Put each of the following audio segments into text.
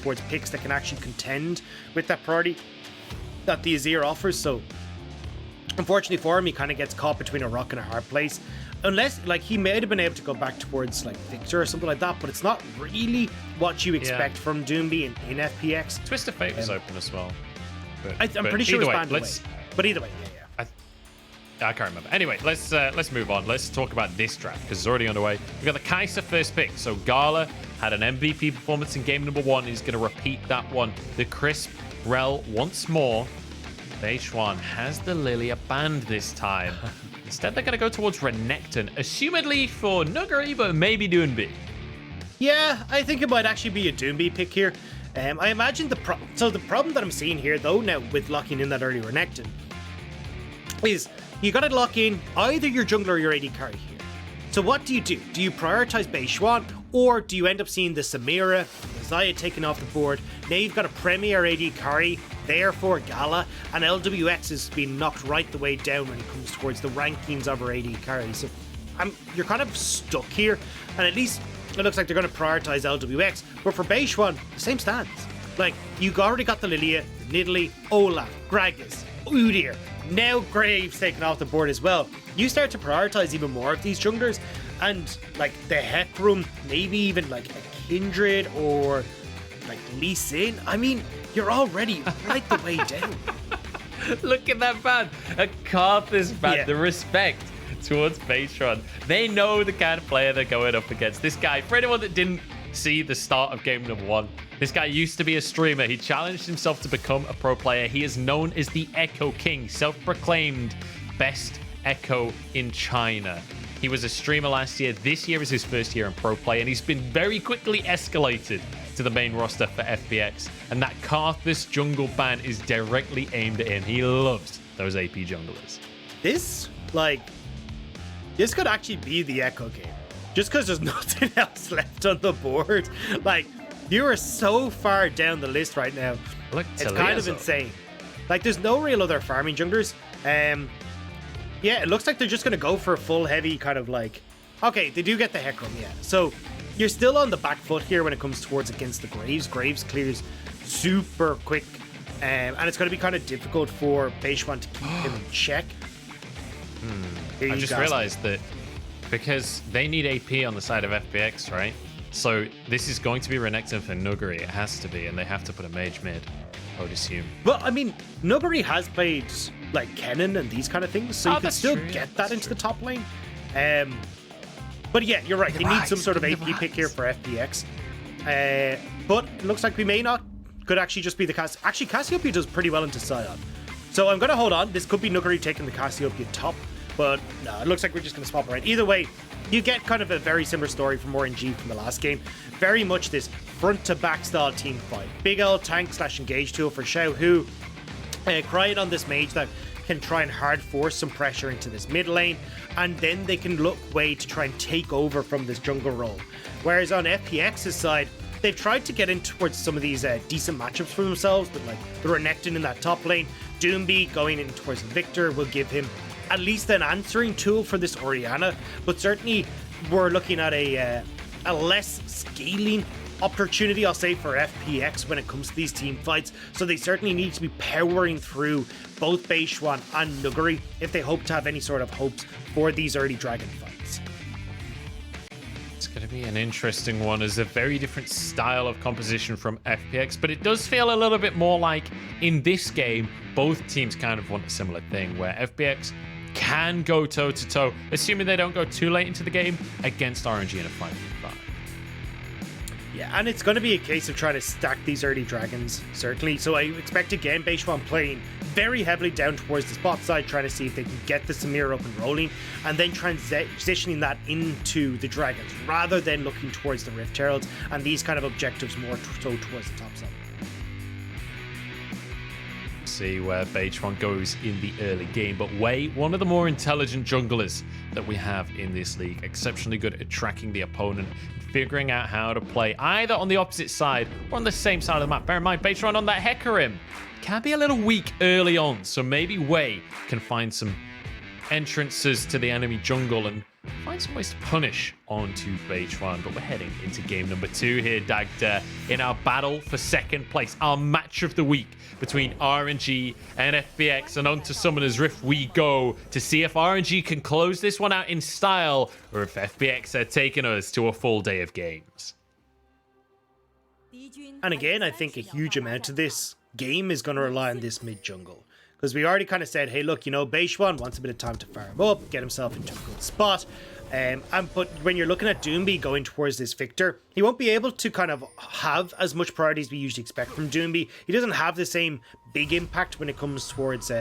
towards picks that can actually contend with that priority that the Azir offers. So unfortunately for him, he kind of gets caught between a rock and a hard place. Unless, like, he may have been able to go back towards, like, Viktor or something like that, but it's not really what you expect from Doinb in FPX. Twist of Fate was open as well. I'm pretty sure it's banned away. But either way, I can't remember. Anyway, let's move on. Let's talk about this draft because it's already underway. We've got the Kaisa first pick. So Gala had an MVP performance in game number 1. He's going to repeat that one. The crisp Rell once more. Beichuan has the Lilia banned this time. Instead, they're going to go towards Renekton, assumedly for Nuguri, but maybe Doinb. Yeah, I think it might actually be a Doinb pick here. I imagine the problem that I'm seeing here, though, now with locking in that early Renekton, is you got to lock in either your jungler or your AD carry here. So what do? Do you prioritize Beichuan, or do you end up seeing the Samira, the Xayah taken off the board? Now you've got a premier AD carry, therefore Gala, and Lwx has been knocked right the way down when it comes towards the rankings of her AD carry. So you're kind of stuck here, and at least it looks like they're going to prioritize Lwx. But for Beichuan, the same stance. Like, you already got the Lilia, Nidalee, Olaf, Gragas, Udyr. Now Graves taken off the board as well. You start to prioritize even more of these junglers, and like the Hecarim, maybe even like a Kindred or like Lee Sin. I mean, you're already right the way down. Look at that ban. A Karthus ban. Yeah. The respect towards Beichuan. They know the kind of player they're going up against. This guy, for anyone that didn't see the start of game number 1, this guy used to be a streamer. He challenged himself to become a pro player. He is known as the Echo King, self-proclaimed best Echo in China. He was a streamer last year. This year is his first year in pro play, and he's been very quickly escalated to the main roster for FPX. And that Karthus jungle ban is directly aimed at him. He loves those AP junglers. This could actually be the Echo game. Just because there's nothing else left on the board. Like, you are so far down the list right now. Look, it's kind of insane. Like, there's no real other farming junglers. Yeah, it looks like they're just going to go for a full heavy kind of like... Okay, they do get the Hecarim, yeah. So, you're still on the back foot here when it comes towards against the Graves. Graves clears super quick. And it's going to be kind of difficult for Beichuan to keep him in check. I just realized that because they need AP on the side of FPX, right? So this is going to be Renekton for Nuguri. It has to be, and they have to put a mage mid, I would assume. Well, I mean, Nuguri has played like Kennen and these kind of things, so you can still get that into the top lane. But yeah, you're right. They need some sort of AP pick here for FPX. But it looks like we may not. Could actually just be the Cassiopeia. Actually, Cassiopeia does pretty well into Sion. So I'm going to hold on. This could be Nuguri taking the Cassiopeia top. But no, it looks like we're just going to swap around. Either way, you get kind of a very similar story from RNG from the last game. Very much this front-to-back style team fight. Big old tank / engage tool for Xiaohu. Cryin on this mage that can try and hard force some pressure into this mid lane. And then they can look way to try and take over from this jungle role. Whereas on FPX's side, they've tried to get in towards some of these decent matchups for themselves. But like the Renekton in that top lane, Doinb going in towards Viktor will give him at least an answering tool for this Orianna, but certainly we're looking at a less scaling opportunity, I'll say, for FPX when it comes to these team fights. So they certainly need to be powering through both Beichuan and Nuguri if they hope to have any sort of hopes for these early dragon fights. It's going to be an interesting one. It's a very different style of composition from FPX, but it does feel a little bit more like in this game, both teams kind of want a similar thing where FPX can go toe-to-toe, assuming they don't go too late into the game, against RNG in a 5v5. Yeah, and it's going to be a case of trying to stack these early dragons, certainly. So I expect, again, Beichuan playing very heavily down towards the spot side, trying to see if they can get the Samira up and rolling, and then transitioning that into the dragons, rather than looking towards the Rift Heralds and these kind of objectives more so towards the top side. See where Beichuan goes in the early game, but Wei, one of the more intelligent junglers that we have in this league, exceptionally good at tracking the opponent, figuring out how to play either on the opposite side or on the same side of the map. Bear in mind, Beichuan on that Hecarim can be a little weak early on, so maybe Wei can find some entrances to the enemy jungle and find finds ways to punish onto Beichuan, but we're heading into game number 2 here, Dagda, in our battle for second place, our match of the week between RNG and FPX, and onto Summoner's Rift we go to see if RNG can close this one out in style, or if FPX are taking us to a full day of games. And again, I think a huge amount of this game is going to rely on this mid jungle. Because we already kind of said, hey, look, you know, Beichuan wants a bit of time to farm up, get himself into a good spot. But when you're looking at Doinb going towards this Viktor, he won't be able to kind of have as much priority as we usually expect from Doinb. He doesn't have the same big impact when it comes towards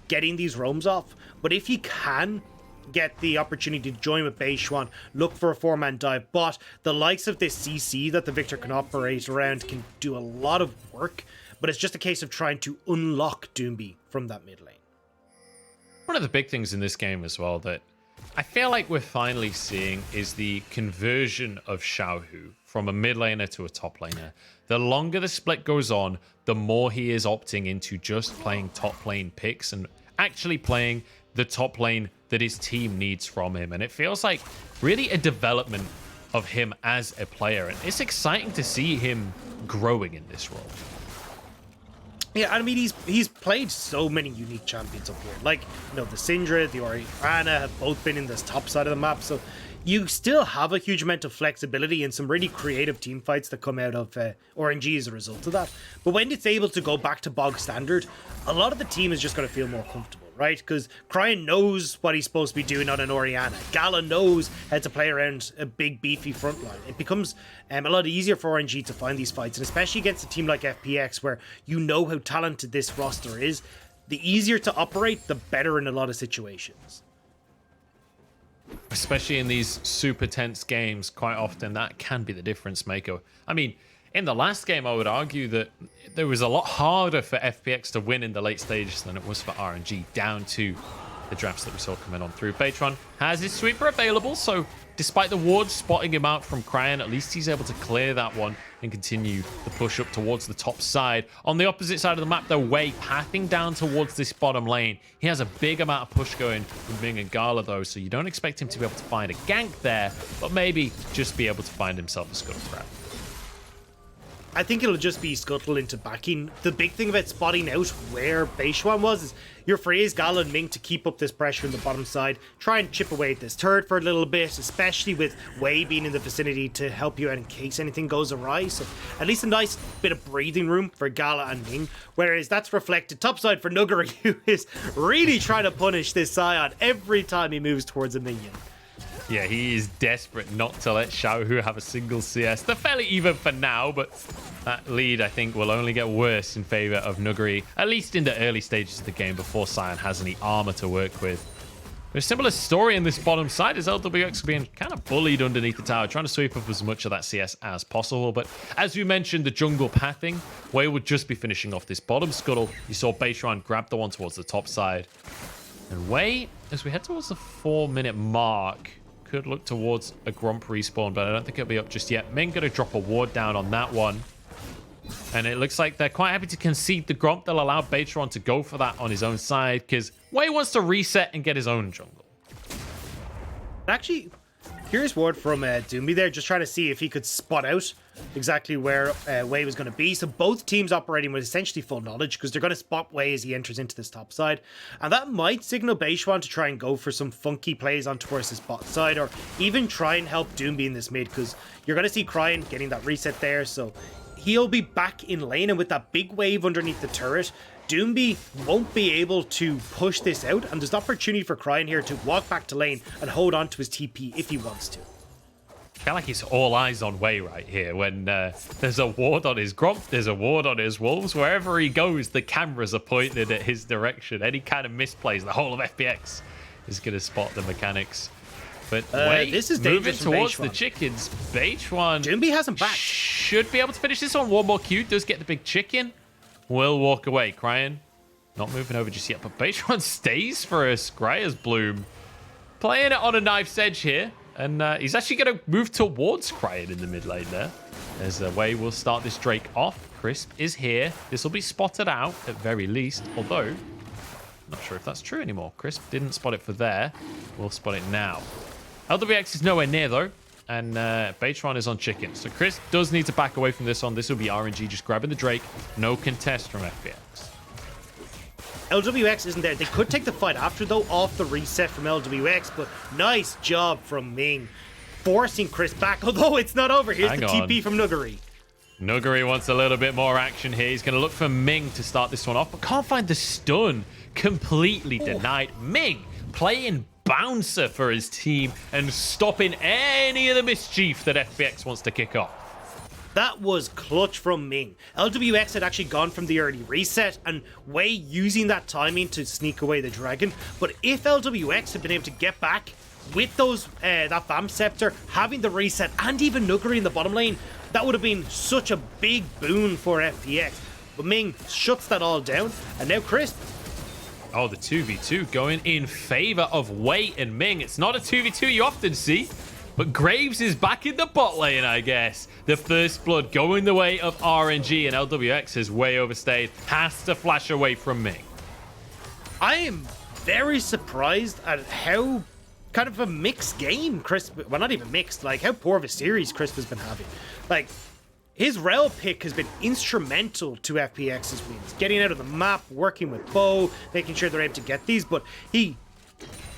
getting these roams off. But if he can get the opportunity to join with Beichuan, look for a 4-man dive bot, the likes of this CC that the Viktor can operate around can do a lot of work. But it's just a case of trying to unlock Doinb from that mid lane. One of the big things in this game as well that I feel like we're finally seeing is the conversion of Xiaohu from a mid laner to a top laner. The longer the split goes on, the more he is opting into just playing top lane picks and actually playing the top lane that his team needs from him. And it feels like really a development of him as a player. And it's exciting to see him growing in this role. Yeah, I mean, he's played so many unique champions up here. Like, you know, the Syndra, the Orianna have both been in this top side of the map. So you still have a huge amount of flexibility and some really creative team fights that come out of RNG as a result of that. But when it's able to go back to bog standard, a lot of the team is just going to feel more comfortable, right? Because Cryin knows what he's supposed to be doing on an Orianna. Gala knows how to play around a big, beefy front line. It becomes a lot easier for RNG to find these fights, and especially against a team like FPX, where you know how talented this roster is. The easier to operate, the better in a lot of situations. Especially in these super tense games, quite often that can be the difference maker. I mean, in the last game, I would argue that there was a lot harder for FPX to win in the late stages than it was for RNG, down to the drafts that we saw coming on through. Beichuan has his sweeper available, so despite the ward spotting him out from Cryin, at least he's able to clear that one and continue the push up towards the top side. On the opposite side of the map, though, Wei pathing down towards this bottom lane. He has a big amount of push going from Ming and Gala, though, so you don't expect him to be able to find a gank there, but maybe just be able to find himself a scuttle trap. I think it'll just be scuttle into backing. The big thing about spotting out where Beichuan was is you're free as Gala and Ming to keep up this pressure on the bottom side, try and chip away at this turret for a little bit, especially with Wei being in the vicinity to help you out in case anything goes awry. So at least a nice bit of breathing room for Gala and Ming, whereas that's reflected topside for Nuguri, who is really trying to punish this Sion every time he moves towards a minion. Yeah, he is desperate not to let Xiaohu have a single CS. They're fairly even for now, but that lead, I think, will only get worse in favor of Nuguri, at least in the early stages of the game before Sion has any armor to work with. There's a similar story in this bottom side as Lwx being kind of bullied underneath the tower, trying to sweep up as much of that CS as possible. But as we mentioned, the jungle pathing, Wei would just be finishing off this bottom scuttle. You saw Beichuan grab the one towards the top side. And Wei, as we head towards the 4-minute mark, could look towards a Gromp respawn, but I don't think it'll be up just yet. Ming gonna drop a ward down on that one. And it looks like they're quite happy to concede the Gromp. They'll allow Beichuan to go for that on his own side, because Wei wants to reset and get his own jungle. Actually, curious word from Doinb there, just trying to see if he could spot out exactly where Wei was going to be. So both teams operating with essentially full knowledge, because they're going to spot Wei as he enters into this top side. And that might signal Beichuan to try and go for some funky plays on towards this bot side, or even try and help Doinb in this mid, because you're going to see Cryin getting that reset there. So he'll be back in lane, and with that big wave underneath the turret, Doinb won't be able to push this out, and there's an opportunity for Cryin here to walk back to lane and hold on to his TP if he wants to. I feel like it's all eyes on Wei right here. When there's a ward on his Gromp, there's a ward on his Wolves. Wherever he goes, the cameras are pointed at his direction. Any kind of misplays, the whole of FPX is going to spot the mechanics. But Wei, this is moving towards Beichuan. the chickens. Beichuan Doinb has him back. Should be able to finish this on. One more Q. Does get the big chicken. Will walk away. Cryin not moving over just yet, but Beichuan stays for a Scryer's Bloom. Playing it on a knife's edge here. And he's actually going to move towards Cryin in the mid lane there. As Wei will start this Drake off. Crisp is here. This will be spotted out at very least. Although, not sure if that's true anymore. Crisp didn't spot it for there. We'll spot it now. LWX is nowhere near, though. And Beichuan is on chicken. So Chris does need to back away from this one. This will be RNG just grabbing the Drake. No contest from FPX. LWX isn't there. They could take the fight after, though, off the reset from LWX. But nice job from Ming. Forcing Chris back. Although it's not over. Here's the TP from Nuguri. Nuguri wants a little bit more action here. He's going to look for Ming to start this one off. But can't find the stun. Completely denied. Ming playing bouncer for his team and stopping any of the mischief that FPX wants to kick off. That was clutch from Ming. LWX had actually gone from the early reset and Wei using that timing to sneak away the dragon. But if LWX had been able to get back with those that Bam Scepter, having the reset and even Nuguri in the bottom lane, that would have been such a big boon for FPX. But Ming shuts that all down, and now Crisp. Oh, the 2v2 going in favor of Wei and Ming. It's not a 2v2 you often see, but Graves is back in the bot lane, I guess. The first blood going the way of RNG, and LWX has way overstayed. Has to flash away from Ming. I am very surprised at how kind of a mixed game Crisp, well, not even mixed, like how poor of a series Crisp has been having. Like, his Rell pick has been instrumental to FPX's wins. Getting out of the map, working with Bo, making sure they're able to get these, but he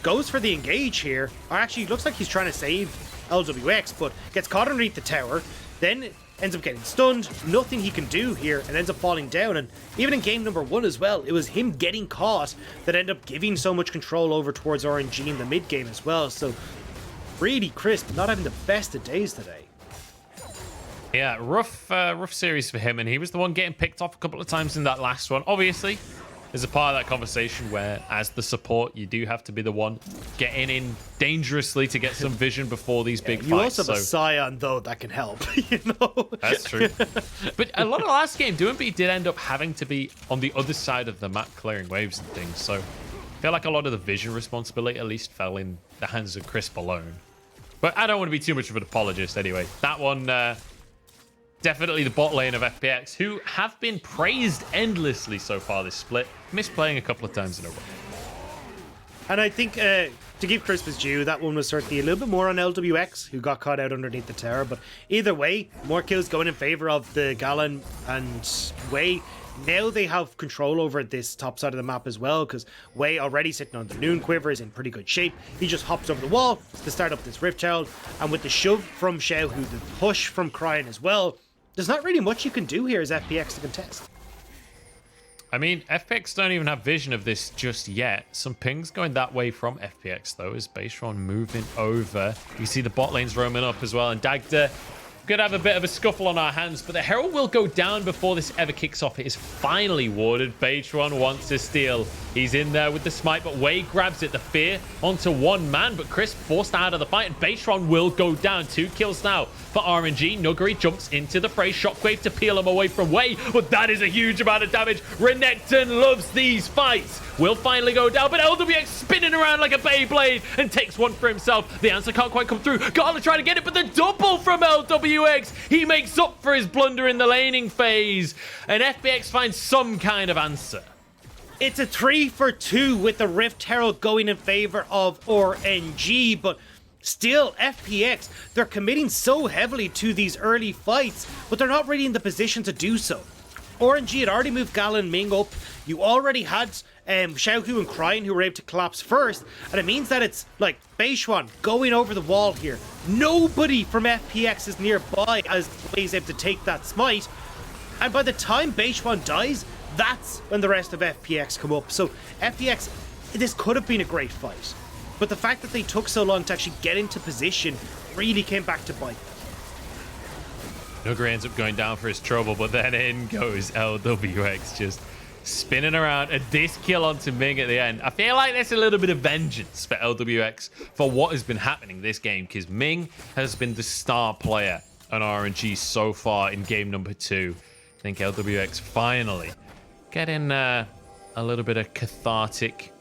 goes for the engage here, or actually looks like he's trying to save LWX, but gets caught underneath the tower, then ends up getting stunned, nothing he can do here, and ends up falling down. And even in game number 1 as well, it was him getting caught that ended up giving so much control over towards RNG in the mid game as well. So really Crisp not having the best of days today. Yeah, rough series for him, and he was the one getting picked off a couple of times in that last one. Obviously, there's a part of that conversation where, as the support, you do have to be the one getting in dangerously to get some vision before these big fights. You also have a Sion, though, that can help, you know? That's true. But a lot of last game, Doinb did end up having to be on the other side of the map, clearing waves and things, so I feel like a lot of the vision responsibility at least fell in the hands of Crisp alone. But I don't want to be too much of an apologist anyway. That one... definitely the bot lane of FPX, who have been praised endlessly so far this split. Missed playing a couple of times in a row. And I think, to give Crisp his due, that one was certainly a little bit more on LWX, who got caught out underneath the tower. But either way, more kills going in favor of the Gala and Wei. Now they have control over this top side of the map as well, because Wei already sitting on the Noon Quiver is in pretty good shape. He just hops over the wall to start up this Rift Child, and with the shove from Xiaohu, the push from Cryin as well, there's not really much you can do here as FPX to contest. I mean, FPX don't even have vision of this just yet. Some pings going that way from FPX, though, as Beichuan moving over. You see the bot lanes roaming up as well, and Dagda could have a bit of a scuffle on our hands, but the Herald will go down before this ever kicks off. It is finally warded. Beichuan wants to steal. He's in there with the smite, but Wei grabs it. The fear onto one man, but Chris forced out of the fight, and Beichuan will go down. 2 kills now for RNG. Nuguri jumps into the fray. Shockwave to peel him away from Wei, but that is a huge amount of damage. Renekton loves these fights. Will finally go down, but LWX spinning around like a Beyblade and takes one for himself. The answer can't quite come through. Gala trying to get it, but the double from LWX. He makes up for his blunder in the laning phase, and FPX finds some kind of answer. It's a 3 for 2 with the Rift Herald going in favor of RNG, but still, FPX, they're committing so heavily to these early fights, but they're not really in the position to do so. RNG had already moved Gala and Ming up. You already had Xiaohu and Cryin who were able to collapse first, and it means that it's like Beichuan going over the wall here. Nobody from FPX is nearby as Wei's able to take that smite, and by the time Beichuan dies, that's when the rest of FPX come up. So FPX, this could have been a great fight, but the fact that they took so long to actually get into position really came back to bite. Nuguri ends up going down for his trouble, but then in goes LWX, just spinning around. And this kill onto Ming at the end. I feel like there's a little bit of vengeance for LWX for what has been happening this game, because Ming has been the star player on RNG so far in game number 2. I think LWX finally getting a little bit of cathartic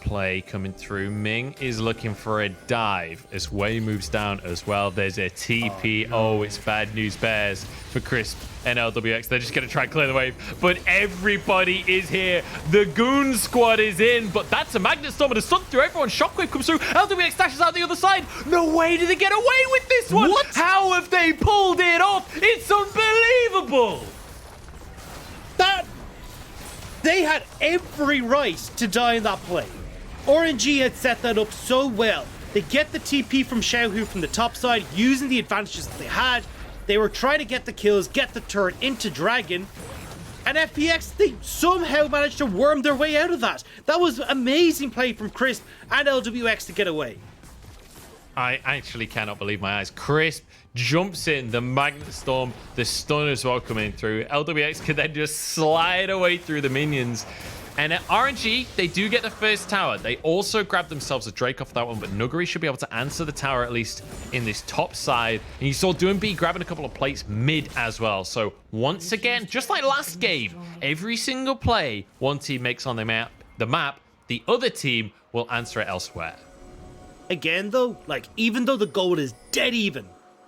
play coming through. Ming is looking for a dive as Wei moves down as well. There's a TP. Oh, it's bad news bears for Crisp and Lwx. They're just going to try and clear the wave, but everybody is here. The Goon Squad is in, but that's a Magnet Storm and a stun through everyone. Shockwave comes through. Lwx dashes out the other side. No way did they get away with this one. What? How have they pulled it off? It's unbelievable. They had every right to die in that play. RNG had set that up so well. They get the TP from Xiaohu from the top side, using the advantages that they had. They were trying to get the kills, get the turret into Dragon. And FPX, they somehow managed to worm their way out of that. That was amazing play from Crisp and Lwx to get away. I actually cannot believe my eyes. Crisp jumps in, the Magnet Storm, the stun as well coming through. Lwx can then just slide away through the minions. And at RNG, they do get the first tower. They also grab themselves a Drake off that one, but Nuguri should be able to answer the tower at least in this top side. And you saw Doinb grabbing a couple of plates mid as well. So once again, just like last game, every single play one team makes on the map, the other team will answer it elsewhere. Again, though, like, even though the goal is dead even,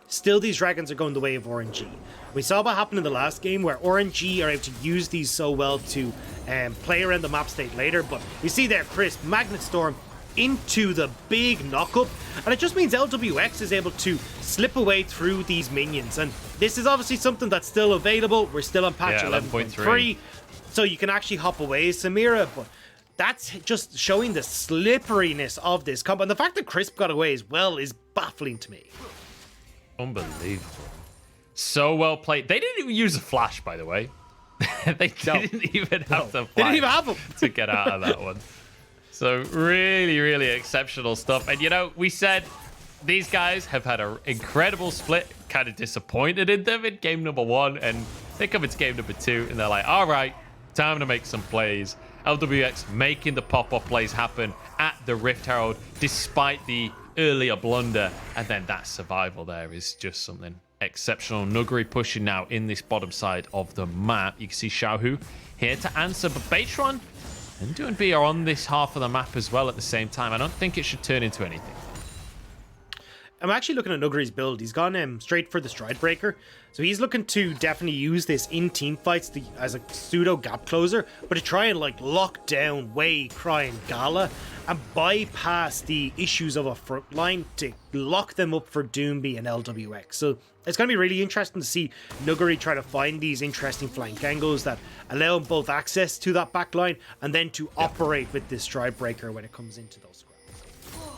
still these dragons are going the way of RNG. We saw what happened in the last game where RNG are able to use these so well to play around the map state later, but you see there, Crisp, Magnet Storm into the big knockup, and it just means Lwx is able to slip away through these minions, and this is obviously something that's still available. We're still on patch 11.3, so you can actually hop away as Samira, but that's just showing the slipperiness of this combo. And the fact that Crisp got away as well is baffling to me. Unbelievable. So well played. They didn't even use a flash, by the way. They didn't even have to They didn't even have them to get out of that one. So really, really exceptional stuff. And, you know, we said these guys have had an incredible split. Kind of disappointed in them in game number 1. And they come into game number 2 and they're like, all right, time to make some plays. Lwx making the pop-up plays happen at the Rift Herald despite the earlier blunder. And then that survival there is just something exceptional. Nuguri pushing now in this bottom side of the map. You can see Xiaohu here to answer, but Beichuan and Doinb are on this half of the map as well at the same time. I don't think it should turn into anything. I'm actually looking at Nuguri's build. He's gone straight for the Stride Breaker. So he's looking to definitely use this in team fights as a pseudo gap closer, but to try and like lock down Wei, Cryin, Gala, and bypass the issues of a front line to lock them up for Doinb and Lwx. So it's going to be really interesting to see Nuguri try to find these interesting flank angles that allow him both access to that back line and then to operate with this Stride Breaker when it comes into those squares.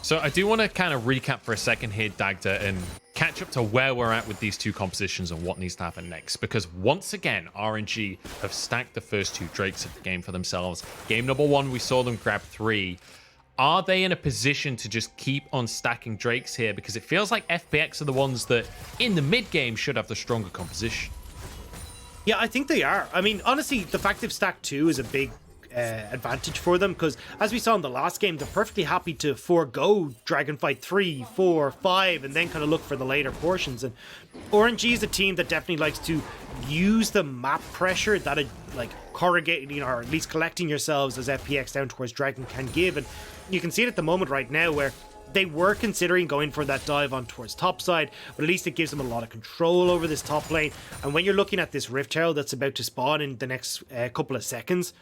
So I do want to kind of recap for a second here, Dagda, and catch up to where we're at with these two compositions and what needs to happen next. Because once again, RNG have stacked the first 2 Drakes of the game for themselves. Game number 1, we saw them grab 3. Are they in a position to just keep on stacking Drakes here? Because it feels like FPX are the ones that, in the mid-game, should have the stronger composition. Yeah, I think they are. I mean, honestly, the fact they've stacked 2 is a big advantage for them, because as we saw in the last game, they're perfectly happy to forego Dragonfight 3, 4, 5, and then kind of look for the later portions. And RNG is a team that definitely likes to use the map pressure that like corrugating or at least collecting yourselves as FPX down towards Dragon can give. And you can see it at the moment right now where they were considering going for that dive on towards top side, but at least it gives them a lot of control over this top lane. And when you're looking at this Rift Herald that's about to spawn in the next couple of seconds,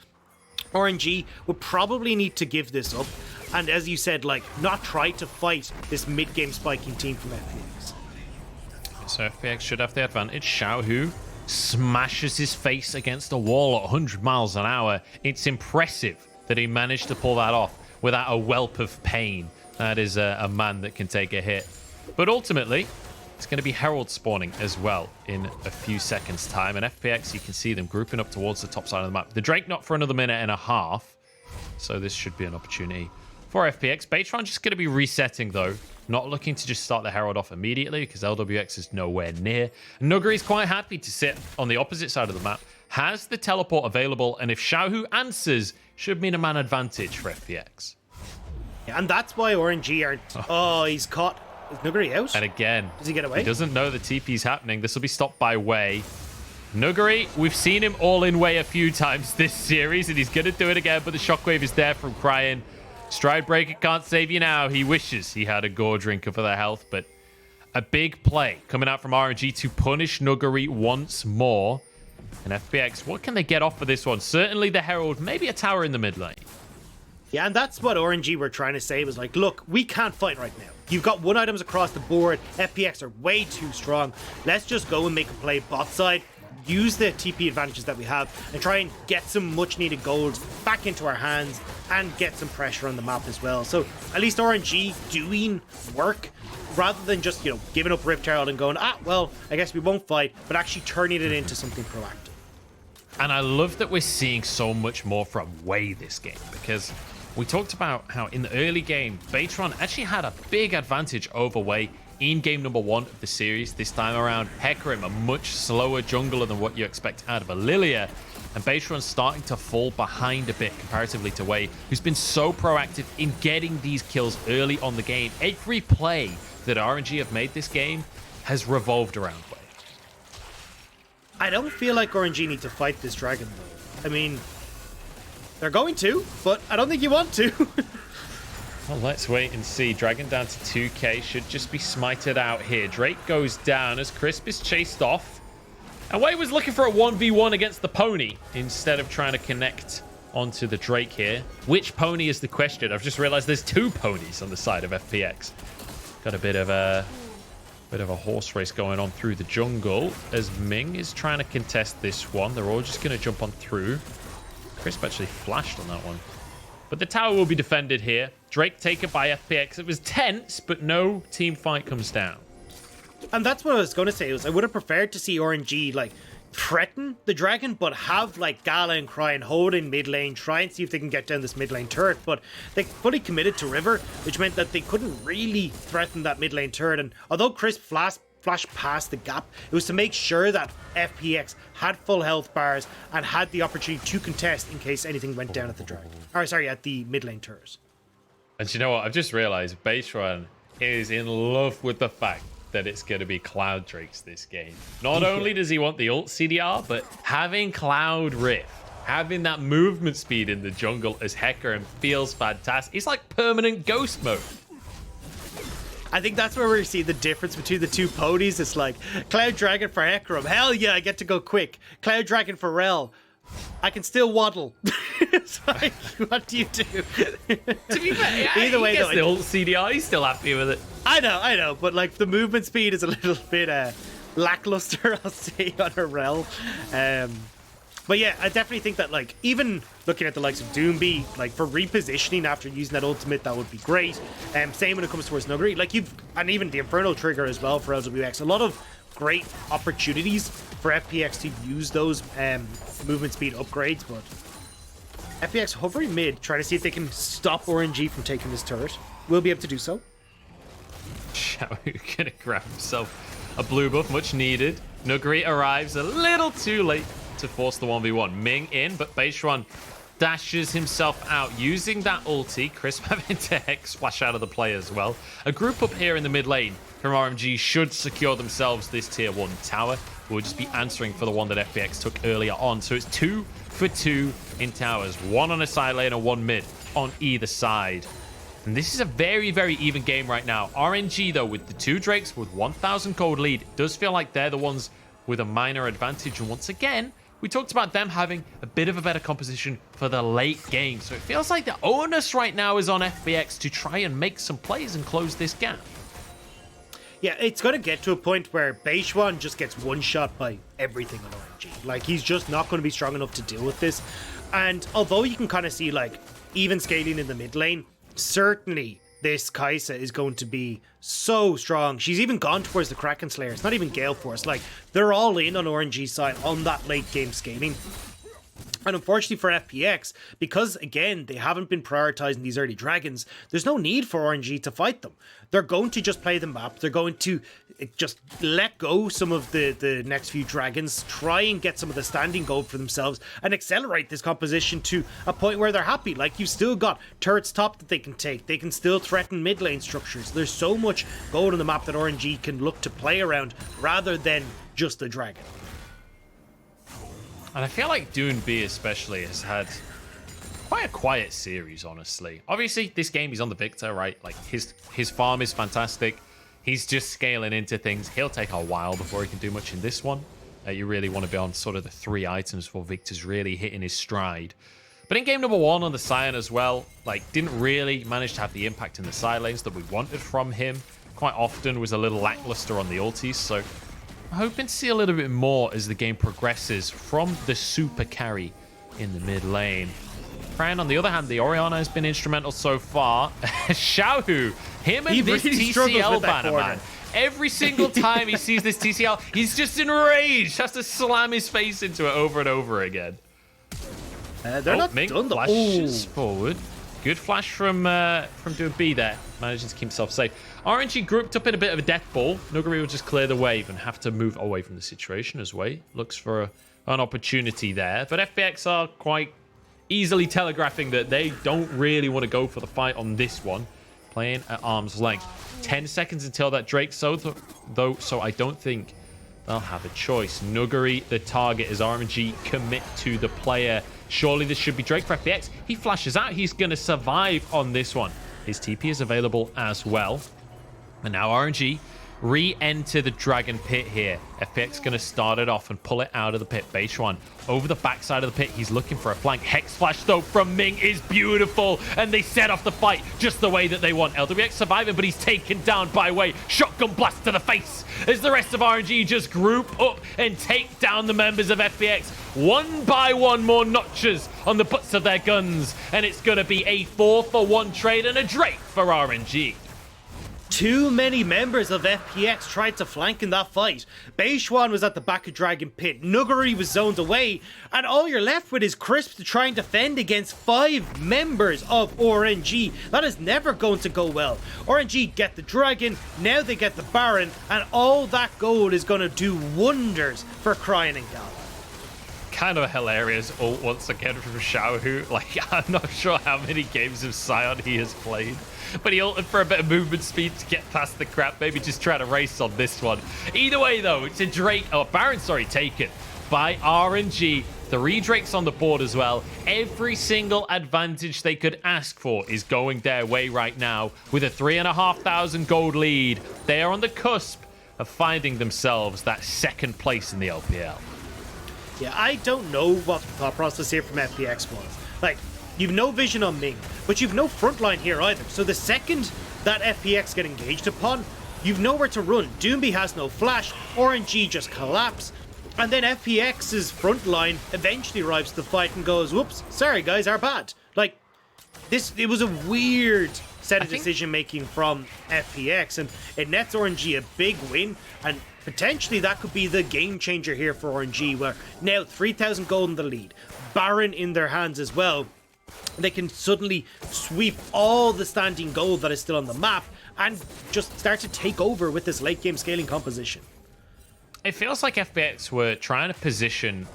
RNG would probably need to give this up, and as you said, like, not try to fight this mid-game spiking team from FPX. So FPX should have the advantage. Xiaohu smashes his face against the wall at 100 miles an hour. It's impressive that he managed to pull that off without a whelp of pain. That is a man that can take a hit. But ultimately, it's going to be Herald spawning as well in a few seconds' time. And FPX, you can see them grouping up towards the top side of the map. The Drake not for another minute and a half. So this should be an opportunity for FPX. Beichuan just going to be resetting, though. Not looking to just start the Herald off immediately because Lwx is nowhere near. Nuguri's quite happy to sit on the opposite side of the map. Has the teleport available. And if Xiaohu answers, should mean a man advantage for FPX. Yeah, and that's why RNG aren't... Oh, he's caught. Is Nuguri out? And again, does he get away? He doesn't know the TP's happening. This will be stopped by Wei. Nuguri, we've seen him all in Wei a few times this series, and he's going to do it again, but the shockwave is there from Cryin. Stride Breaker can't save you now. He wishes he had a Gore Drinker for their health, but a big play coming out from RNG to punish Nuguri once more. And FPX, what can they get off for this one? Certainly the Herald, maybe a tower in the mid lane. Yeah, and that's what RNG were trying to say, was like, look, we can't fight right now. You've got 1 items across the board. FPX are way too strong. Let's just go and make a play bot side, use the TP advantages that we have, and try and get some much needed golds back into our hands and get some pressure on the map as well. So at least RNG doing work, rather than just, you know, giving up Rift Herald and going, well, I guess we won't fight, but actually turning it into something proactive. And I love that we're seeing so much more from Wei this game, because we talked about how in the early game, Beichuan actually had a big advantage over Wei in game number 1 of the series. This time around, Hecarim, a much slower jungler than what you expect out of a Lilia. And Beichuan's starting to fall behind a bit comparatively to Wei, who's been so proactive in getting these kills early on the game. Every play that RNG have made this game has revolved around Wei. I don't feel like RNG need to fight this dragon, though. I mean, they're going to, but I don't think you want to. Well, let's wait and see. Dragon down to 2k. Should just be smited out here. Drake goes down as Crisp is chased off. And Wei was looking for a 1v1 against the pony instead of trying to connect onto the Drake here. Which pony is the question? I've just realized there's 2 ponies on the side of FPX. Got a bit of a horse race going on through the jungle as Ming is trying to contest this one. They're all just going to jump on through. Crisp actually flashed on that one. But the tower will be defended here. Drake taken by FPX. It was tense, but no team fight comes down. And that's what I was going to say. Was I would have preferred to see RNG like threaten the dragon, but have like Gala and Cryin hold in mid lane, try and see if they can get down this mid lane turret. But they fully committed to River, which meant that they couldn't really threaten that mid lane turret. And although Crisp flashed past the gap, it was to make sure that FPX had full health bars and had the opportunity to contest in case anything went down at the dragon. Or sorry, at the mid lane turret. And you know what? I've just realized Beichuan is in love with the fact that it's going to be Cloud Drakes this game. Not only does he want the ult CDR, but having Cloud Rift, having that movement speed in the jungle as Hecarim feels fantastic. It's like permanent ghost mode. I think that's where we see the difference between the 2 ponies. It's like Cloud Dragon for Hecarim. Hell yeah, I get to go quick. Cloud Dragon for Rell. I can still waddle. It's like, what do you do? To be fair, either way, though, the ult CDR, he's still happy with it. I know, but like the movement speed is a little bit lackluster, I'll say, on a Rell. But yeah, I definitely think that, like, even looking at the likes of Doinb, like, for repositioning after using that ultimate, that would be great. Same when it comes towards Nuguri. Like, and even the Infernal Trigger as well for Lwx. A lot of great opportunities for FPX to use those movement speed upgrades, but FPX hovering mid, trying to see if they can stop RNG from taking this turret. Will be able to do so. Xiaohu gonna grab himself a blue buff, much needed. Nuguri arrives a little too late to force the 1v1. Ming in, but Beichuan dashes himself out using that ulti. Crisp having to Hex splash out of the play as well. A group up here in the mid lane from RNG should secure themselves this tier 1 tower. We'll just be answering for the one that FPX took earlier on. So it's 2 for 2 in towers. 1 on a side lane and 1 mid on either side. And this is a very, very even game right now. RNG, though, with the 2 Drakes with 1,000 gold lead, it does feel like they're the ones with a minor advantage. And once again, we talked about them having a bit of a better composition for the late game. So it feels like the onus right now is on FPX to try and make some plays and close this gap. Yeah, it's going to get to a point where Beichuan just gets one-shot by everything on RNG. Like, he's just not going to be strong enough to deal with this. And although you can kind of see, like, even scaling in the mid lane, certainly this Kaisa is going to be so strong. She's even gone towards the Kraken Slayer. It's not even Gale Force. Like, they're all in on RNG's side on that late game scaling. And unfortunately for FPX, because, again, they haven't been prioritizing these early dragons, there's no need for RNG to fight them. They're going to just play the map. They're going to just let go some of the next few dragons, try and get some of the standing gold for themselves, and accelerate this composition to a point where they're happy. Like, you've still got turrets top that they can take. They can still threaten mid lane structures. There's so much gold on the map that RNG can look to play around rather than just the dragon. And I feel like Doinb especially has had quite a quiet series, honestly. Obviously, this game he's on the Viktor, right? Like his farm is fantastic. He's just scaling into things. He'll take a while before he can do much in this one. You really want to be on sort of the 3 items before Viktor's really hitting his stride. But in game number 1 on the Sion as well, like didn't really manage to have the impact in the side lanes that we wanted from him. Quite often was a little lackluster on the ultis, so I'm hoping to see a little bit more as the game progresses from the super carry in the mid lane. Cryin, on the other hand, the Orianna has been instrumental so far. Xiaohu, him and this really TCL banner, man. Every single time he sees this TCL, he's just enraged. Has to slam his face into it over and over again. They're not Ming done. Flashes forward. Good flash from Doinb there. Managing to keep himself safe. RNG grouped up in a bit of a death ball. Nuguri will just clear the wave and have to move away from the situation as well. Looks for an opportunity there. But FPX are quite easily telegraphing that they don't really want to go for the fight on this one. Playing at arm's length. 10 seconds until that Drake though, so I don't think they'll have a choice. Nuguri, the target, as RNG commit to the player. Surely this should be Drake for FPX. He flashes out. He's going to survive on this one. His TP is available as well. And now RNG re-enter the Dragon Pit here. FPX going to start it off and pull it out of the pit. Beichuan over the backside of the pit. He's looking for a flank. Hex Flash, though, from Ming is beautiful. And they set off the fight just the way that they want. Lwx surviving, but he's taken down by way. Shotgun blast to the face as the rest of RNG just group up and take down the members of FPX. 1 by 1 more notches on the butts of their guns. And it's going to be a 4-for-1 trade and a Drake for RNG. Too many members of FPX tried to flank in that fight. Beichuan was at the back of Dragon Pit, Nuguri was zoned away, and all you're left with is Crisp to try and defend against 5 members of RNG. That is never going to go well. RNG get the Dragon, now they get the Baron, and all that gold is going to do wonders for Cryin and Gala. Kind of hilarious ult once again from Xiaohu. Like, I'm not sure how many games of Sion he has played, but he ulted for a bit of movement speed to get past the crap. Maybe just try to race on this one. Either way, though, it's a Drake, Baron, sorry, taken by RNG. 3 Drakes on the board as well. Every single advantage they could ask for is going their way right now. With a 3,500 gold lead, they are on the cusp of finding themselves that 2nd place in the LPL. Yeah, I don't know what the thought process here from FPX was. Like, you've no vision on Ming, but you've no frontline here either. So the second that FPX get engaged upon, you've nowhere to run. Doinb has no flash, RNG just collapse, and then FPX's frontline eventually arrives to the fight and goes, whoops, sorry guys, our bad. Like, it was a weird set of decision making from FPX, and it nets RNG a big win, and potentially that could be the game changer here for RNG, where now 3,000 gold in the lead, Baron in their hands as well. They can suddenly sweep all the standing gold that is still on the map and just start to take over with this late game scaling composition. It feels like FPX were trying to position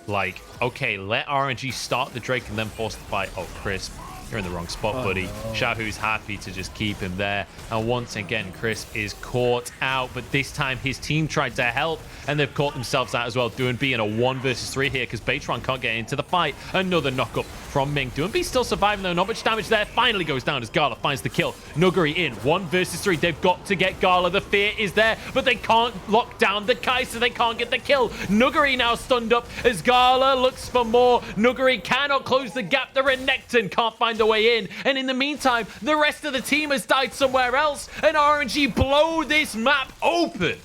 like, okay, let RNG start the Drake and then force the fight. Oh, Crisp, you're in the wrong spot, buddy. No. Xiaohu's happy to just keep him there. And once again, Crisp is caught out, but this time his team tried to help, and they've caught themselves out as well. Doinb in a 1 versus 3 here because Beichuan can't get into the fight. Another knock-up from Ming. Doinb still surviving, though. Not much damage there. Finally goes down as Gala finds the kill. Nuguri in 1 versus 3. They've got to get Gala. The fear is there, but they can't lock down the Kaisa. They can't get the kill. Nuguri now stunned up as Gala looks for more. Nuguri cannot close the gap. The Renekton can't find a way in. And in the meantime, the rest of the team has died somewhere else, and RNG blow this map open.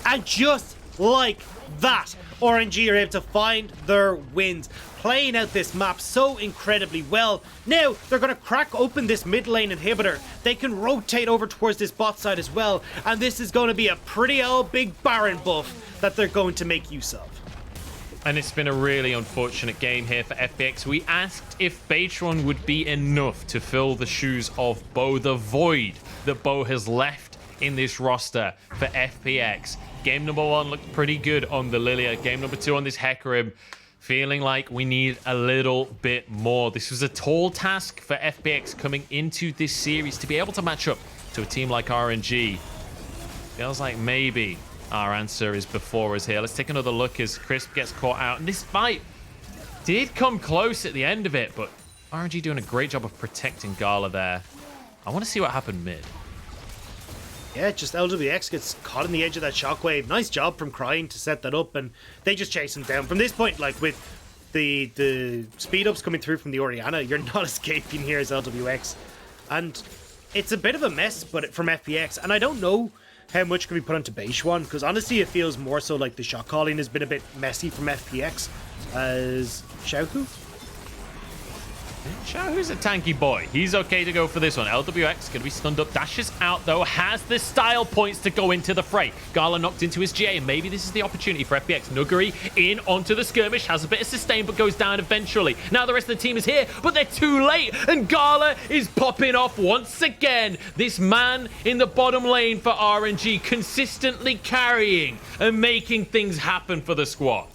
And just like that, RNG are able to find their wins, playing out this map so incredibly well. Now they're going to crack open this mid lane inhibitor. They can rotate over towards this bot side as well, and this is going to be a pretty old big Baron buff that they're going to make use of. And it's been a really unfortunate game here for FPX. We asked if Beichuan would be enough to fill the shoes of Bo, the void that Bo has left in this roster for FPX. Game number 1 looked pretty good on the Lilia. Game number 2 on this Hecarim, feeling like we need a little bit more. This was a tall task for FPX coming into this series to be able to match up to a team like RNG. Feels like maybe our answer is before us here. Let's take another look as Crisp gets caught out. And this fight did come close at the end of it, but RNG doing a great job of protecting Gala there. I want to see what happened mid. Yeah, just Lwx gets caught in the edge of that shockwave. Nice job from Cryin to set that up, and they just chase him down. From this point, like with the speed ups coming through from the Orianna, you're not escaping here as Lwx. And it's a bit of a mess but from FPX, and I don't know how much can be put onto Beichuan, because honestly it feels more so like the shot calling has been a bit messy from FPX as Xiaohu. Xiaohu's a tanky boy. He's okay to go for this one. Lwx going to be stunned up. Dashes out, though. Has the style points to go into the fray. Gala knocked into his GA, and maybe this is the opportunity for FPX. Nuguri in onto the skirmish. Has a bit of sustain, but goes down eventually. Now the rest of the team is here, but they're too late. And Gala is popping off once again. This man in the bottom lane for RNG, consistently carrying and making things happen for the squad.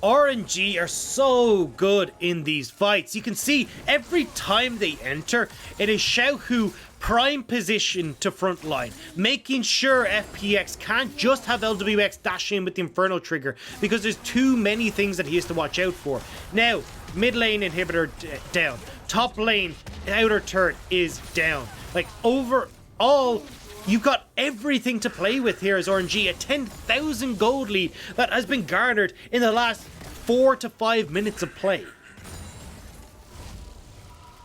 RNG are so good in these fights. You can see every time they enter, it is Xiaohu prime position to front line, making sure FPX can't just have Lwx dash in with the Inferno trigger, because there's too many things that he has to watch out for. Now, mid lane inhibitor down. Top lane outer turret is down. Like, overall, you've got everything to play with here as RNG. A 10,000 gold lead that has been garnered in the last 4 to 5 minutes of play.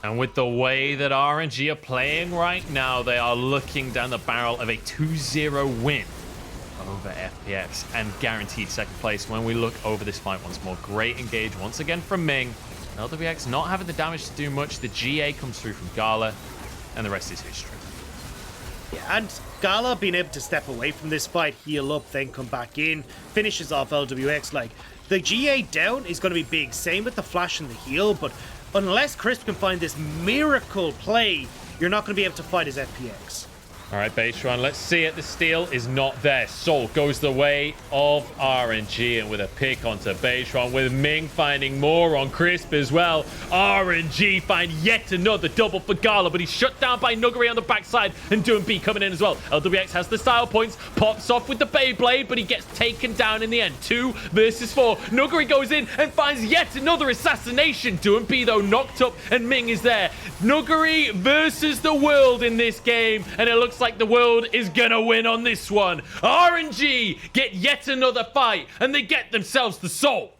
And with the way that RNG are playing right now, they are looking down the barrel of a 2-0 win over FPX and guaranteed second place. When we look over this fight once more, great engage once again from Ming. Lwx not having the damage to do much. The GA comes through from Gala, and the rest is history. Yeah, and Gala being able to step away from this fight, heal up, then come back in, finishes off Lwx. Like, the GA down is going to be big. Same with the flash and the heal, but unless Crisp can find this miracle play, you're not going to be able to fight as FPX. All right, Beichuan, let's see it. The steal is not there. Soul goes the way of RNG, and with a pick onto Beichuan, with Ming finding more on Crisp as well. RNG find yet another double for Gala, but he's shut down by Nuguri on the backside, and Doinb coming in as well. Lwx has the style points, pops off with the Beyblade, but he gets taken down in the end. 2 versus 4. Nuguri goes in and finds yet another assassination. Doinb, though, knocked up, and Ming is there. Nuguri versus the world in this game, and it looks like the world is gonna win on this one. RNG get yet another fight, and they get themselves the soul.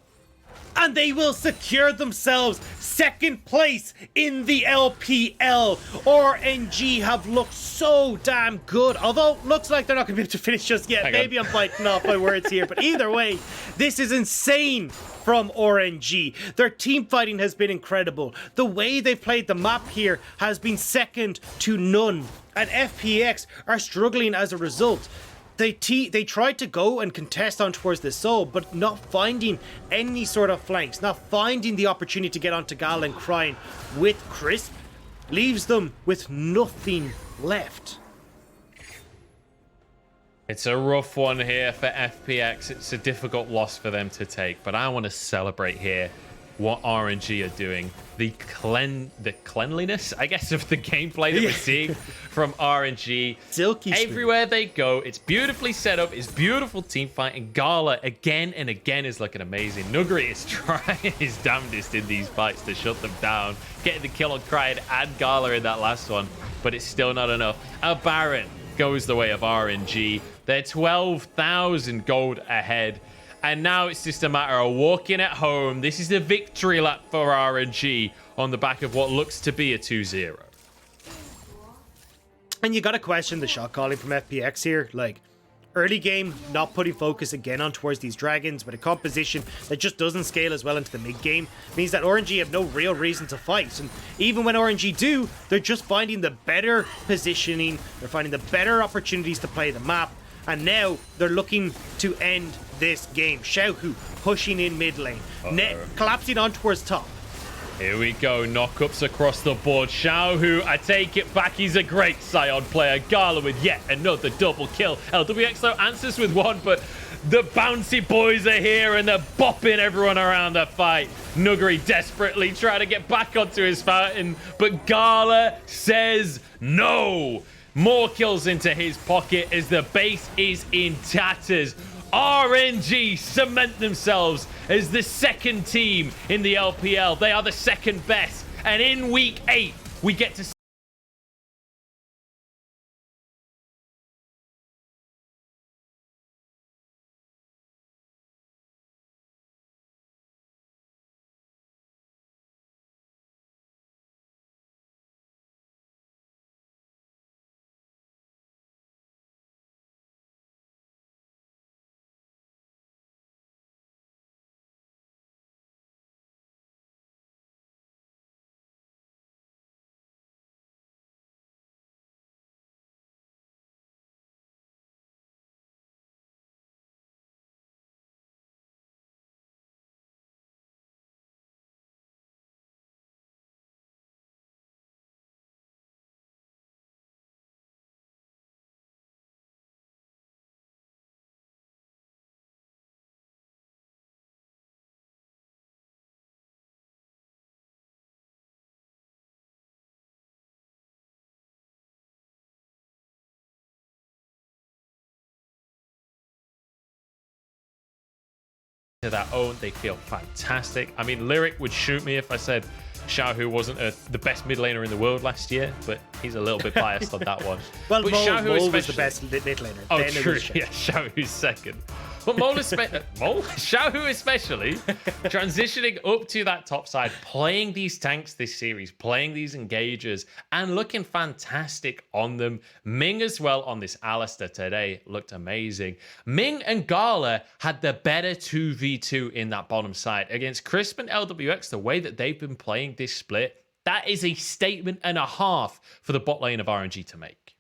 And they will secure themselves second place in the LPL. RNG have looked so damn good, although looks like they're not going to be able to finish just yet. Maybe I'm biting off my words here, but either way, this is insane from RNG. Their team fighting has been incredible. The way they've played the map here has been second to none, and FPX are struggling as a result. They tried to go and contest on towards the soul, but not finding any sort of flanks, not finding the opportunity to get onto Gala and Cryin with Crisp, leaves them with nothing left. It's a rough one here for FPX. It's a difficult loss for them to take, but I want to celebrate here what RNG are doing. The cleanliness, I guess, of the gameplay that we're seeing from RNG. Silky everywhere they go, it's beautifully set up, it's beautiful team fight, and Gala again and again is looking amazing. Nuguri is trying his damnedest in these fights to shut them down, getting the kill on Cryin and Gala in that last one, but it's still not enough. A Baron goes the way of RNG. They're 12,000 gold ahead. And now it's just a matter of walking at home. This is the victory lap for RNG on the back of what looks to be a 2-0. And you got to question the shot calling from FPX here. Like, early game, not putting focus again on towards these dragons, but a composition that just doesn't scale as well into the mid game means that RNG have no real reason to fight. And even when RNG do, they're just finding the better positioning. They're finding the better opportunities to play the map. And now they're looking to end this game. Xiaohu pushing in mid lane. Collapsing on towards top. Here we go. Knockups across the board. Xiaohu, I take it back. He's a great Sion player. Gala with yet another double kill. Lwx though answers with one, but the bouncy boys are here and they're bopping everyone around the fight. Nuguri desperately trying to get back onto his fountain, but Gala says no. More kills into his pocket as the base is in tatters. RNG cement themselves as the second team in the LPL. They are the second best, And in week 8, we get to their own. They feel fantastic. I mean, Lyric would shoot me if I said Xiaohu wasn't the best mid laner in the world last year, but he's a little bit biased on that one. Well, but Mole was the best mid laner. Oh, true. Yeah, Xiaohu's second. But Xiaohu especially, transitioning up to that top side, playing these tanks this series, playing these engagers, and looking fantastic on them. Ming as well on this Alistar today looked amazing. Ming and Gala had the better 2v2 in that bottom side. Against Crisp and Lwx, the way that they've been playing this split, that is a statement and a half for the bot lane of RNG to make.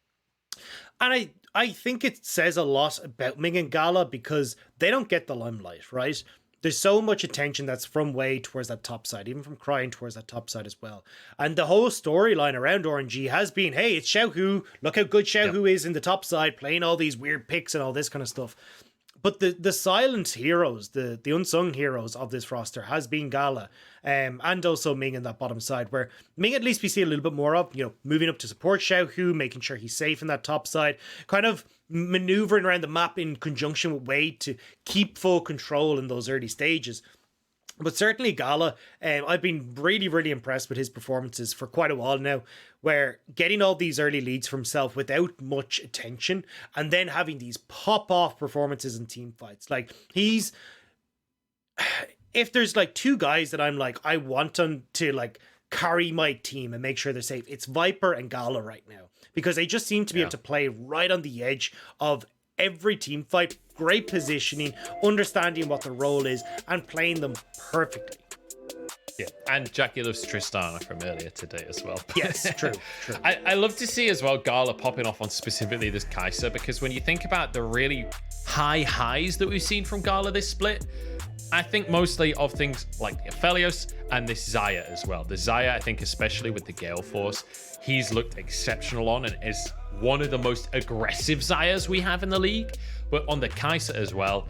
And I think it says a lot about Ming and Gala because they don't get the limelight, right? There's so much attention that's from Way towards that top side, even from Cryin towards that top side as well. And the whole storyline around RNG has been, hey, it's Xiaohu. Look how good Xiaohu is in the top side, playing all these weird picks and all this kind of stuff. But the silent heroes, the unsung heroes of this roster has been Gala and also Ming in that bottom side, where Ming at least we see a little bit more of, moving up to support Xiaohu, making sure he's safe in that top side, kind of maneuvering around the map in conjunction with Wade to keep full control in those early stages. But certainly Gala, I've been really, really impressed with his performances for quite a while now, where getting all these early leads for himself without much attention and then having these pop-off performances in team fights. Like, if there's like two guys that I'm like, I want them to like carry my team and make sure they're safe, it's Viper and Gala right now, because they just seem to be able to play right on the edge of every team fight, great positioning, understanding what the role is, and playing them perfectly. Yeah, and Jackie loves Tristana from earlier today as well. Yes, true. I love to see as well Gala popping off on specifically this Kaisa, because when you think about the really high highs that we've seen from Gala this split, I think mostly of things like the Aphelios and this Xayah as well. The Xayah, I think especially with the Gale Force, he's looked exceptional on and is one of the most aggressive Xayahs we have in the league. But on the Kaisa as well,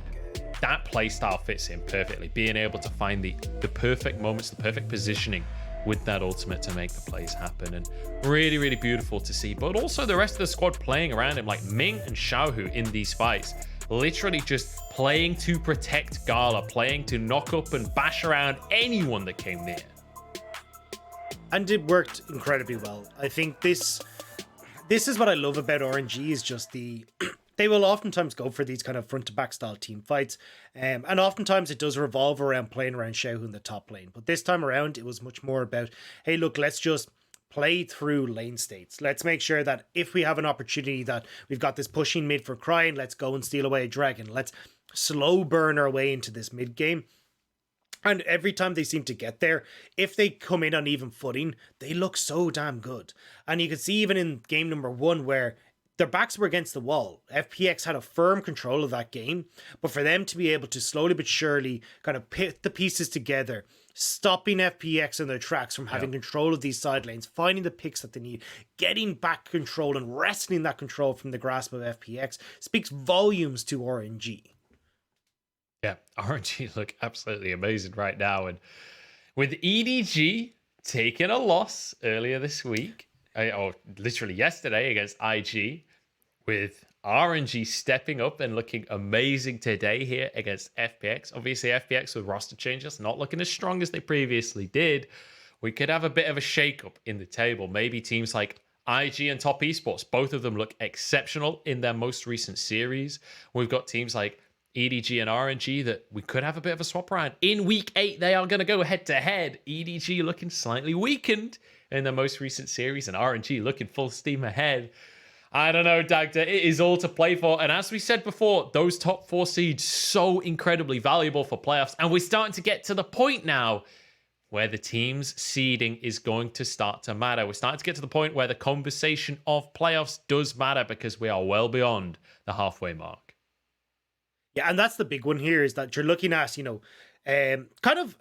that playstyle fits in perfectly. Being able to find the perfect moments, the perfect positioning with that ultimate to make the plays happen. And really, really beautiful to see. But also the rest of the squad playing around him, like Ming and Xiaohu in these fights, literally just playing to protect Gala, playing to knock up and bash around anyone that came near. And it worked incredibly well. I think this is what I love about RNG, is just they will oftentimes go for these kind of front to back style team fights. And oftentimes it does revolve around playing around Xiaohu in the top lane. But this time around, it was much more about, hey, look, let's just play through lane states. Let's make sure that if we have an opportunity that we've got this pushing mid for Cryin, let's go and steal away a dragon. Let's slow burn our way into this mid game. And every time they seem to get there, if they come in on even footing, they look so damn good. And you can see even in game number 1 where their backs were against the wall, FPX had a firm control of that game, but for them to be able to slowly but surely kind of put the pieces together, stopping FPX in their tracks from having control of these side lanes, finding the picks that they need, getting back control and wresting that control from the grasp of FPX speaks volumes to RNG. Yeah, RNG look absolutely amazing right now. And with EDG taking a loss earlier this week, or literally yesterday against IG, with RNG stepping up and looking amazing today here against FPX. Obviously, FPX with roster changes, not looking as strong as they previously did. we could have a bit of a shake-up in the table. Maybe teams like IG and Top Esports, both of them look exceptional in their most recent series. We've got teams like EDG and RNG that we could have a bit of a swap around. In week 8, they are going to go head-to-head. EDG looking slightly weakened in their most recent series, and RNG looking full steam ahead. I don't know, Dagda. It is all to play for. And as we said before, those top 4 seeds, so incredibly valuable for playoffs. And we're starting to get to the point now where the team's seeding is going to start to matter. We're starting to get to the point where the conversation of playoffs does matter because we are well beyond the halfway mark. Yeah, and that's the big one here, is that you're looking at, kind of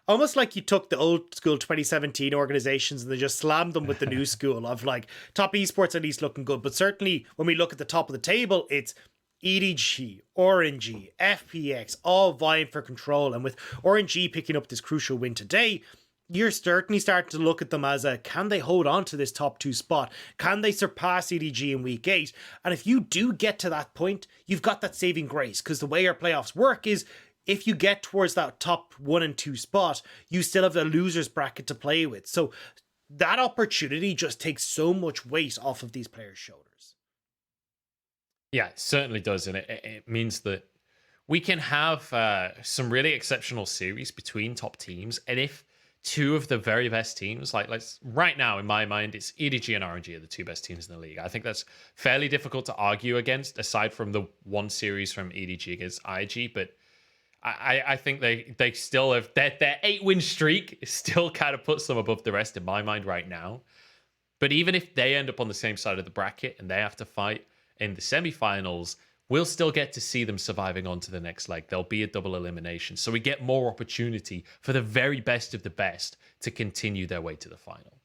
almost like you took the old school 2017 organizations and they just slammed them with the new school of like Top Esports at least looking good. But certainly when we look at the top of the table, it's EDG, RNG, FPX, all vying for control. And with RNG picking up this crucial win today, you're certainly starting to look at them as can they hold on to this top 2 spot? Can they surpass EDG in week 8? And if you do get to that point, you've got that saving grace, because the way our playoffs work is if you get towards that top 1 and 2 spot, you still have a loser's bracket to play with. So that opportunity just takes so much weight off of these players' shoulders. Yeah, it certainly does. And it means that we can have some really exceptional series between top teams. And if 2 of the very best teams, like right now in my mind, it's EDG and RNG are the 2 best teams in the league. I think that's fairly difficult to argue against, aside from the one series from EDG against IG. But I think they still have their 8-win streak still kind of puts them above the rest in my mind right now. But even if they end up on the same side of the bracket and they have to fight in the semifinals, we'll still get to see them surviving on to the next leg. There'll be a double elimination. So we get more opportunity for the very best of the best to continue their way to the final.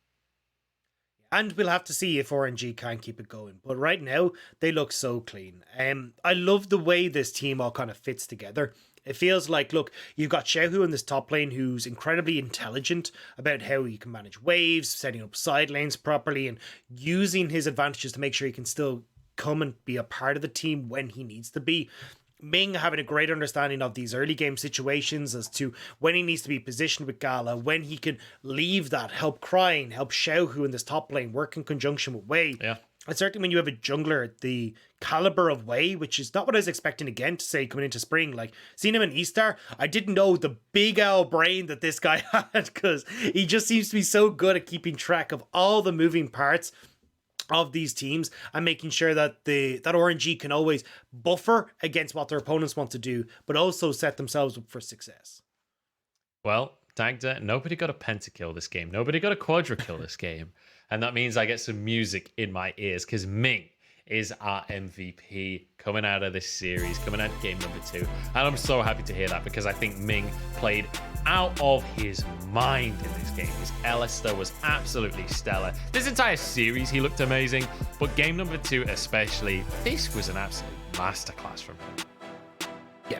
And we'll have to see if RNG can keep it going. But right now, they look so clean. I love the way this team all kind of fits together. It feels like, look, you've got Xiaohu in this top lane who's incredibly intelligent about how he can manage waves, setting up side lanes properly, and using his advantages to make sure he can still come and be a part of the team when he needs to be. Ming having a great understanding of these early game situations as to when he needs to be positioned with Gala, when he can leave that, help Cryin, help Xiaohu in this top lane, work in conjunction with Wei. Yeah. And certainly when you have a jungler at the caliber of Wei, which is not what I was expecting again to say coming into spring, like seeing him in Alistar, I didn't know the big owl brain that this guy had, because he just seems to be so good at keeping track of all the moving parts of these teams and making sure that that RNG can always buffer against what their opponents want to do, but also set themselves up for success. Well, Dagda, nobody got a pentakill this game. Nobody got a quadra-kill this game. And that means I get some music in my ears, because Ming is our MVP coming out of this series, coming out of game number 2. And I'm so happy to hear that, because I think Ming played out of his mind in this game. His Alistar was absolutely stellar. This entire series, he looked amazing. But game number 2 especially, this was an absolute masterclass from him. Yeah.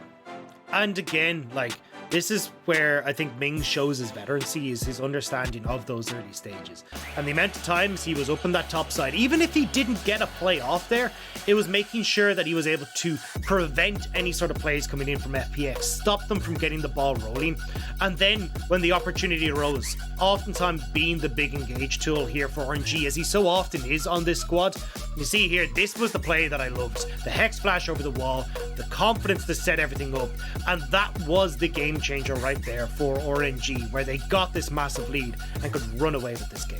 And again, like, this is where I think Ming shows his veterancy, is his understanding of those early stages. And the amount of times he was up on that top side, even if he didn't get a play off there, it was making sure that he was able to prevent any sort of plays coming in from FPX, stop them from getting the ball rolling. And then when the opportunity arose, oftentimes being the big engage tool here for RNG, as he so often is on this squad. You see here, this was the play that I loved. The Hex Flash over the wall, the confidence to set everything up. And that was the game changer right there for RNG, where they got this massive lead and could run away with this game.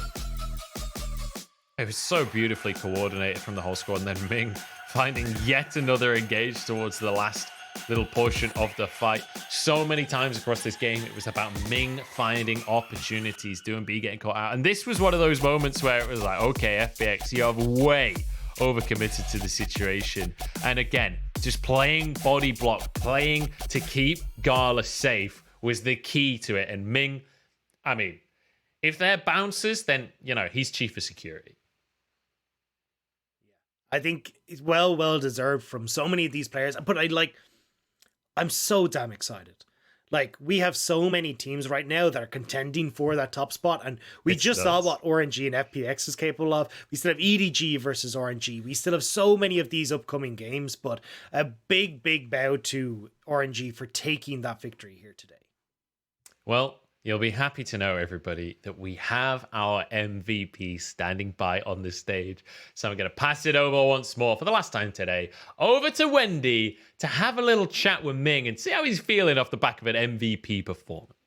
It was so beautifully coordinated from the whole squad, and then Ming finding yet another engage towards the last little portion of the fight. So many times across this game, it was about Ming finding opportunities, Doinb getting caught out. And this was one of those moments where it was like, okay, FPX, you have way overcommitted to the situation. And again, just playing body block, playing to keep Gala safe was the key to it. And Ming, I mean, if they're bouncers, then, you know, he's chief of security. I think it's well deserved from so many of these players. But I'm so damn excited. Like, we have so many teams right now that are contending for that top spot, and we just saw what RNG and FPX is capable of. We still have EDG versus RNG. We still have so many of these upcoming games, but a big bow to RNG for taking that victory here today. Well, You'll be happy to know, everybody, that we have our MVP standing by on the stage. So I'm going to pass it over once more for the last time today, over to Wendy to have a little chat with Ming and see how he's feeling off the back of an MVP performance.